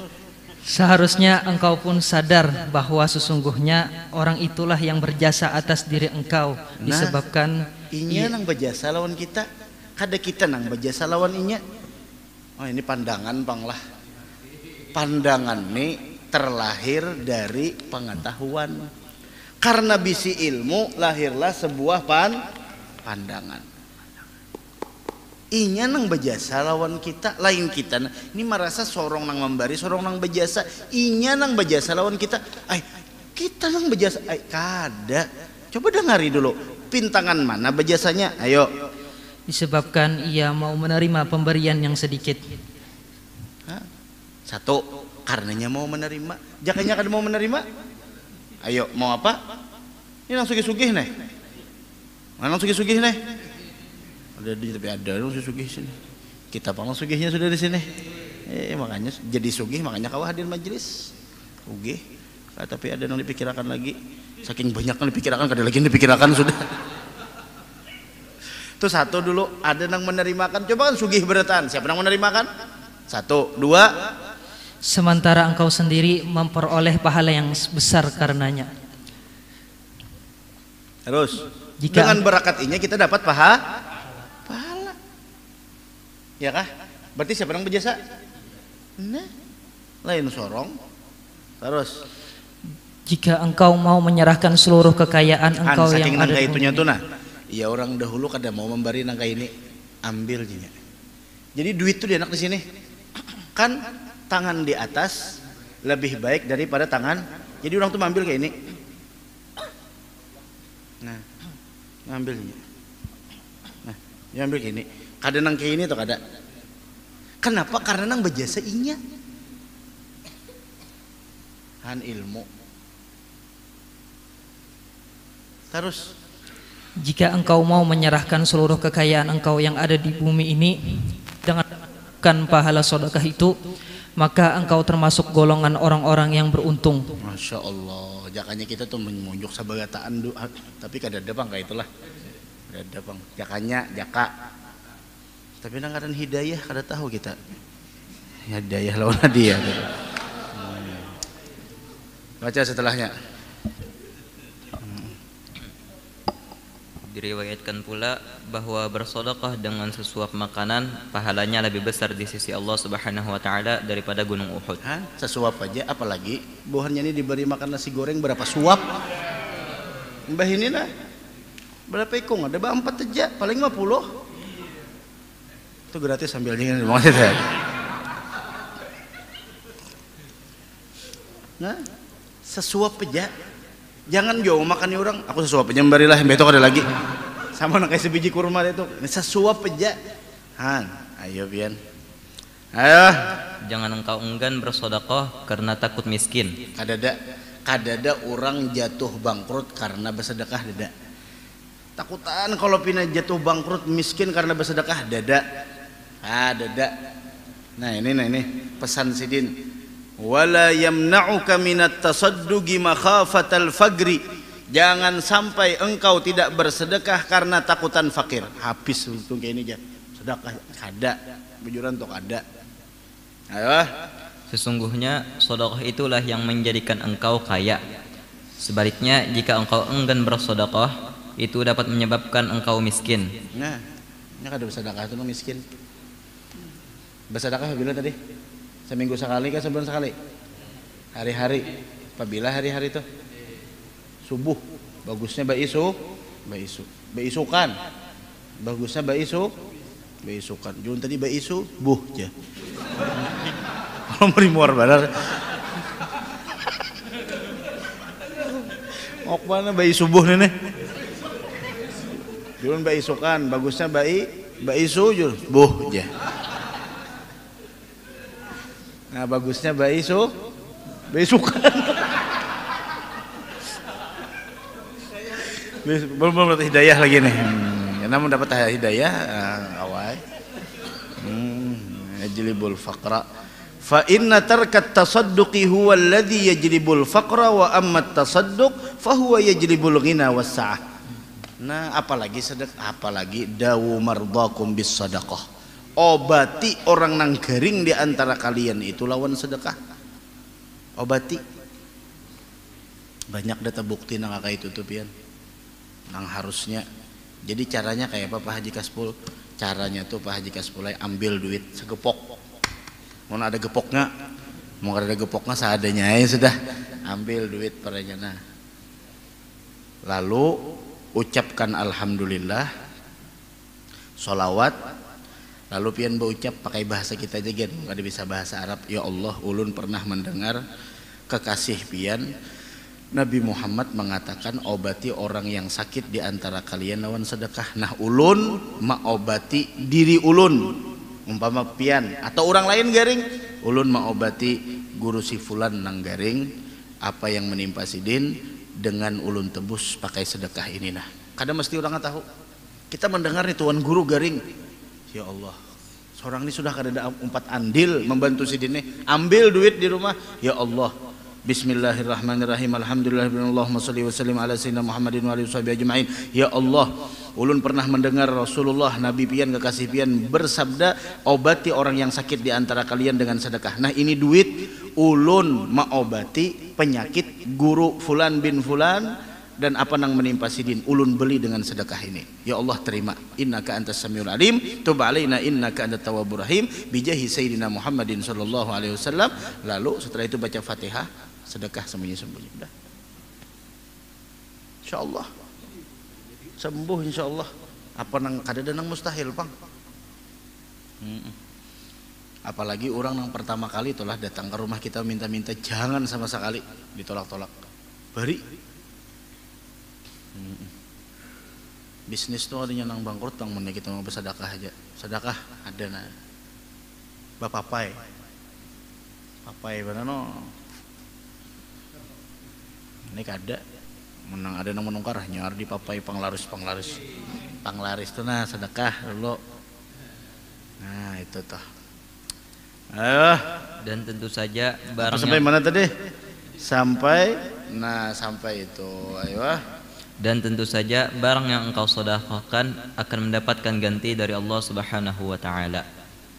Seharusnya engkau pun sadar bahwa sesungguhnya orang itulah yang berjasa atas diri engkau, disebabkan inya nang berjasa lawan kita, kada kita nang berjasa lawan inya. Oh ini pandangan Pang lah. Pandangan ini terlahir dari pengetahuan. Karena bisi ilmu lahirlah sebuah pandangan. Inya nang berjasa lawan kita, lain kita. Ini merasa sorong nang memberi, sorong nang berjasa. Inya nang berjasa lawan kita. Ay, kita nang berjasa. Ay, kada. Coba dengari dulu. Pintangan mana berjasanya? Ayo. disebabkan ia mau menerima pemberian yang sedikit. Hah? Satu, karenanya mau menerima. Jakanya kada mau menerima. Ayo, mau apa? Ini nang sugih-sugih nih. Mana sugih-sugih nih? Ada di tapi ada dong sugih sini. Kita pang sugihnya sudah di sini. Makanya jadi sugih, makanya kau hadir majelis. Sugih. Tapi ada yang dipikirkan lagi. Saking banyak yang dipikirkan, kada lagi yang dipikirkan sudah. Itu satu dulu, ada yang menerimakan. Coba kan sugih beretan. Siapa yang menerimakan? Satu, dua. Sementara engkau sendiri memperoleh pahala yang besar karenanya. Terus, jika dengan berakat ini kita dapat pahala. Ya kah? Berarti siapa yang berjasa? Nah, lain sorong. Terus, jika engkau mau menyerahkan seluruh kekayaan engkau yang ada di itunya tuh nah. Ya orang dahulu kada mau memberi nangka ini, ambil jinya. Jadi duit tuh dienak di sini. Kan tangan di atas lebih baik daripada tangan. Jadi orang tuh ambil kayak ini. Nah, ngambilnya. Nah, ambil kayak ini. Kada nang kayak ini atau kada? Kenapa? Karena nang berjasa inya. Han ilmu. Terus, jika engkau mau menyerahkan seluruh kekayaan engkau yang ada di bumi ini dengan pahala sedekah itu, maka engkau termasuk golongan orang-orang yang beruntung. Masya Allah, jakanya kita tuh menunjuk sabagataan tapi kada ada Bang kayak itulah. Kada ada Bang, jakanya jaka. Tapi nang ada hidayah kada tahu kita. Hidayah lawan hadiah. Baca setelahnya. Diriwayatkan pula bahwa bersedekah dengan sesuap makanan pahalanya lebih besar di sisi Allah Subhanahu wa taala daripada gunung Uhud. Hah? Sesuap aja apalagi buahnya ini diberi makan nasi goreng berapa suap? Mbah ini nah. Berapa ikung? Ada 4 aja, paling 50. Itu gratis sambil dingin maksudnya. Nah, sesuap aja. Jangan jauh makan nih orang, aku sesuap aja memberilah, besok ada lagi. Sama nak kayak sebiji kurma itu, sesuap aja. Han, ayo pian. Ayo. Jangan engkau enggan bersedekah karena takut miskin. Kadada orang jatuh bangkrut karena bersedekah dada. Takutan kalau pina jatuh bangkrut miskin karena bersedekah dada. Dada. Nah ini pesan Sidin. Wala yamna'uka minat tasadduqi makhafatal faqri. Jangan sampai engkau tidak bersedekah karena takutan fakir. Habis untung kayak ini aja. Sedekah kada, bujuran untuk ada. Ayo. Sesungguhnya sedekah itulah yang menjadikan engkau kaya. Sebaliknya jika engkau enggan bersedekah, itu dapat menyebabkan engkau miskin. Nah, ini kada bersedekah itu miskin. Bersedekah bila tadi? Seminggu sekali kan sebulan sekali? Hari-hari. Apabila hari-hari itu? Subuh. Bagusnya baisukan. Bagusnya baisukan. Jun tadi baisu buh aja. Kalau mau dimuar benar. Mau mana baisubuh nih? Jun baisukan. Bagusnya baisu jun buh aja. Nah bagusnya baisukan. Belum hidayah lagi nih. namun dapat hidayah awai. Yajlibul faqra fa inna tarkat tasadduqi huwa alladhi yajlibul faqra wa amma tasadduq fa huwa yajlibul ghina was-sa'ah. Nah, apalagi sedekah, apalagi dawu mardakum bis sadaqah. Obati orang nang garing di antara kalian itu lawan sedekah. Obati. Banyak data bukti nang kakak itu tuh pian. Nang harusnya. Jadi caranya kayak apa Pak Haji Kaspul? Caranya tuh Pak Haji Kaspul ambil duit segepok. Mau ada gepoknya, mau ada gepoknya seadanya ya sudah. Ambil duit padanya. Nah. Lalu ucapkan alhamdulillah, sholawat, lalu pian berucap pakai bahasa kita aja kan, nggak bisa bahasa Arab. Ya Allah, ulun pernah mendengar kekasih pian Nabi Muhammad mengatakan obati orang yang sakit di antara kalian lawan sedekah. Nah, ulun maobati diri ulun, umpama pian atau orang lain garing, ulun maobati guru si fulan nang garing apa yang menimpa sidin dengan ulun tebus pakai sedekah ini. Nah, kadang mesti orang tahu kita mendengar nih tuan guru garing, ya Allah seorang ini sudah kada umpat andil membantu sidin nih, ambil duit di rumah, ya Allah bismillahirrahmanirrahim alhamdulillahirrahmanirrahim sholli wa sallim ala sayyidina Muhammadin wa alihi washabihi ajma'in. Ya Allah, ulun pernah mendengar Rasulullah Nabi pian kekasih pian bersabda obati orang yang sakit di antara kalian dengan sedekah. Nah, ini duit ulun maobati penyakit guru fulan bin fulan dan apa nang menimpa sidin, ulun beli dengan sedekah ini. Ya Allah terima, innaka antas samiul alim tub alaina innaka antat tawwabur rahim bijahi sayyidina Muhammadin sallallahu alaihi wasallam. Lalu setelah itu baca Fatihah, sedekah sembunyi-sembunyi. Udah. Insyaallah sembuh insyaallah. Apa nang kada nang mustahil, Pang. Apalagi orang yang pertama kali itulah datang ke rumah kita minta-minta, jangan sama sekali ditolak-tolak. Bari bisnis tuh adanya nang bangkrut tang mana kita mau bersedekah aja. Sedekah ada nah. Bapapai. Papai mana no. Ini kada menang ada nang menungkar nyar di papai panglaris tuh nah sedekah dulu. Nah, itu tuh. Ayo. Dan tentu saja barang sampai mana tadi? Sampai itu. Ayo. Dan tentu saja barang yang engkau sedekahkan akan mendapatkan ganti dari Allah Subhanahu wa taala.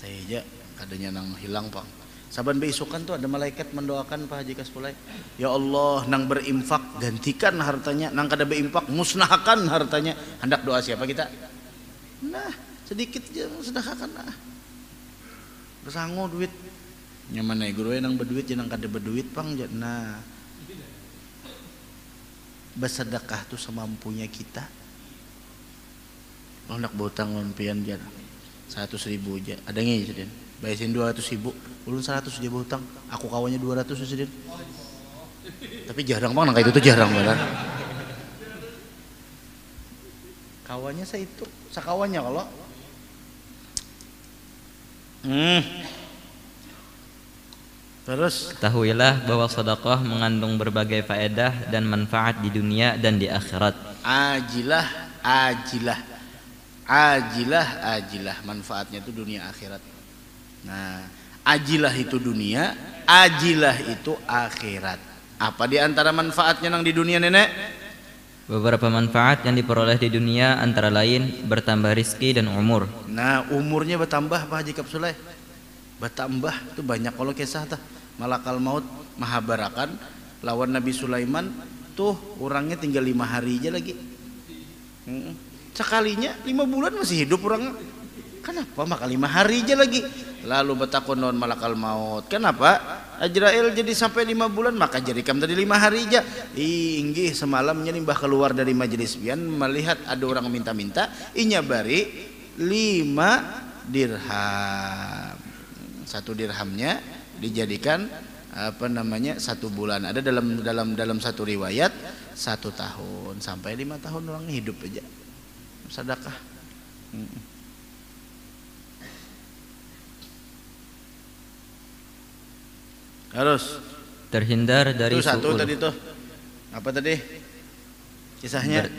Tanya kadanya nang hilang, Pang. Saban beisukan tuh ada malaikat mendoakan Pak Haji Kaspulai. Ya Allah, nang berinfak gantikan hartanya, nang kada berinfak musnahkan hartanya. Hendak doa siapa kita? Nah, sedikit aja sedekahkan nah. Bersangu duit. Nyaman nih guru nang berduit nang kada berduit, Pang. Nah, bersedekah tuh semampunya kita. Kalau nak berutang lempian aja 100.000 aja. Ada nggak Sidin? Bayarin 200.000. Ulun 100 aja berutang. Aku kawannya 200 Sidin. Tapi jarang Bang, nang itu tuh jarang banget. Kawannya saya itu, sakawannya kalau. Terus ketahuilah bahwa sedekah mengandung berbagai faedah dan manfaat di dunia dan di akhirat. Ajilah manfaatnya itu dunia akhirat. Nah, ajilah itu dunia, ajilah itu akhirat. Apa di antara manfaatnya nang di dunia nenek? Beberapa manfaat yang diperoleh di dunia antara lain bertambah rizki dan umur. Nah, umurnya bertambah Pak Haji Kapsulai. Bertambah itu banyak kalau kisah tuh. Malakal maut Mahabarakan lawan Nabi Sulaiman tuh orangnya tinggal 5 hari aja lagi. Sekalinya 5 bulan masih hidup orangnya. Kenapa maka 5 hari aja lagi? Lalu betakon non malakal maut. Kenapa? Ajrail jadi sampai 5 bulan maka jerikam tadi 5 hari aja. Inggih semalamnya limbah keluar dari majelis pian melihat ada orang minta-minta, inya bari 5 dirham. 1 dirhamnya dijadikan apa namanya 1 bulan. Ada dalam satu riwayat 1 tahun sampai 5 tahun orang hidup aja sedekah. Harus terhindar dari itu satu tadi tuh apa tadi kisahnya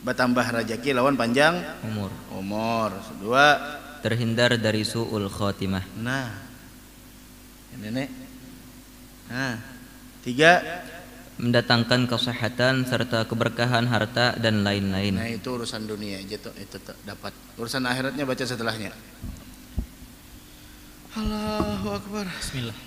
bertambah rezeki lawan panjang umur. Kedua, terhindar dari su'ul khotimah. Nah, ini. Nah, tiga, mendatangkan kesehatan serta keberkahan harta dan lain-lain. Nah, itu urusan dunia itu dapat. Urusan akhiratnya baca setelahnya. Allahu Akbar. Bismillah.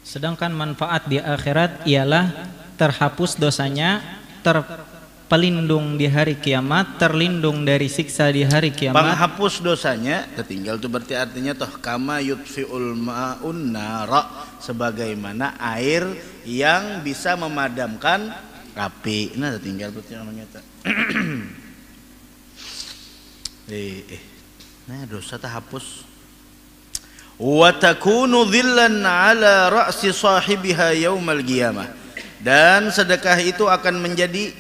Sedangkan manfaat di akhirat ialah terhapus dosanya, terpelindung di hari kiamat, terlindung dari siksa di hari kiamat. Penghapus dosanya tertinggal itu berarti artinya toh kama yutfiul ma'un nara, sebagaimana air yang bisa memadamkan api. Nah, tertinggal berarti namanya tak. Nah, dosa terhapus. Wa takunu dhillan ala ra'si sahibiha yaumal qiyamah, dan sedekah itu akan menjadi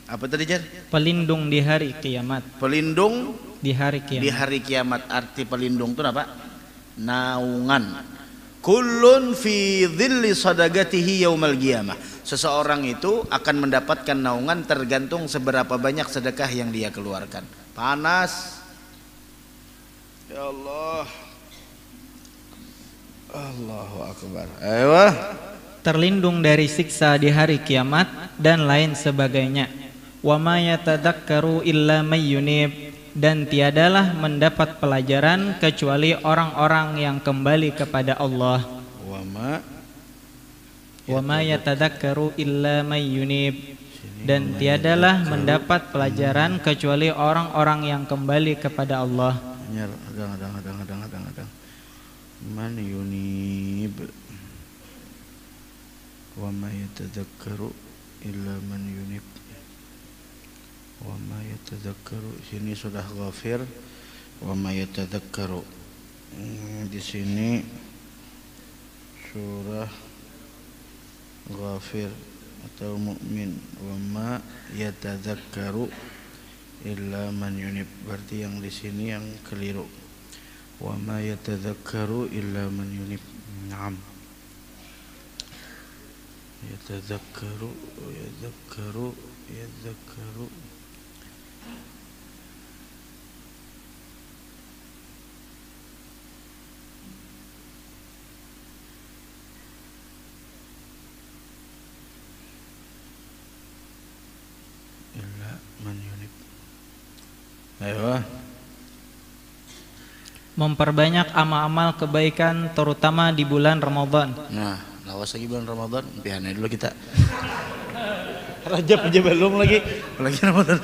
apa tadi Jar? Pelindung di hari kiamat. Pelindung di hari kiamat. Di hari kiamat. Arti pelindung itu apa? Naungan. Kullun fi dhilli sadaqatihi yaumal qiyamah. Seseorang itu akan mendapatkan naungan tergantung seberapa banyak sedekah yang dia keluarkan. Panas. Ya Allah. Allahu Akbar. Ayo. Terlindung dari siksa di hari kiamat dan lain sebagainya. Wa ma yatadzakkaru illa may yunib, dan tiadalah mendapat pelajaran kecuali orang-orang yang kembali kepada Allah. Wa ma yatadzakkaru illa may yunib, dan tiadalah mendapat pelajaran kecuali orang-orang yang kembali kepada Allah. Man yunib wa ma yatadzakkaru illa man yunib wa ma yatadzakkaru, sini sudah ghafir, wa ma yatadzakkaru di sini surah ghafir atau mukmin, wa ma yatadzakkaru illa man yunib, berarti yang di sini yang keliru. Wa ma yatadzakkaru illa man yunib. Naam. Yatadzakkaru illa man yunib. Ayo. Memperbanyak amal-amal kebaikan terutama di bulan Ramadan. Nah, lawas lagi bulan Ramadan, pihannya dulu kita. Rajab aja belum lagi Ramadan.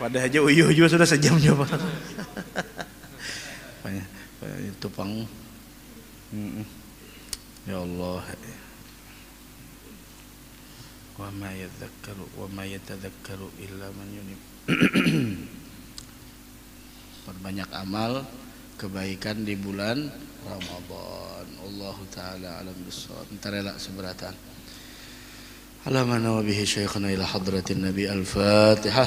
Pada aja uyuh juga sudah sejam juga. Itu pang. Ya Allah. Wa ma yatadzakkaru illa man yunib. Perbanyak amal kebaikan di bulan Ramadan. Allahu taala alam bissawab. Entar elak seberatan. Alamana wa bihi syekhana ila hadratin Nabi. Al-Fatihah.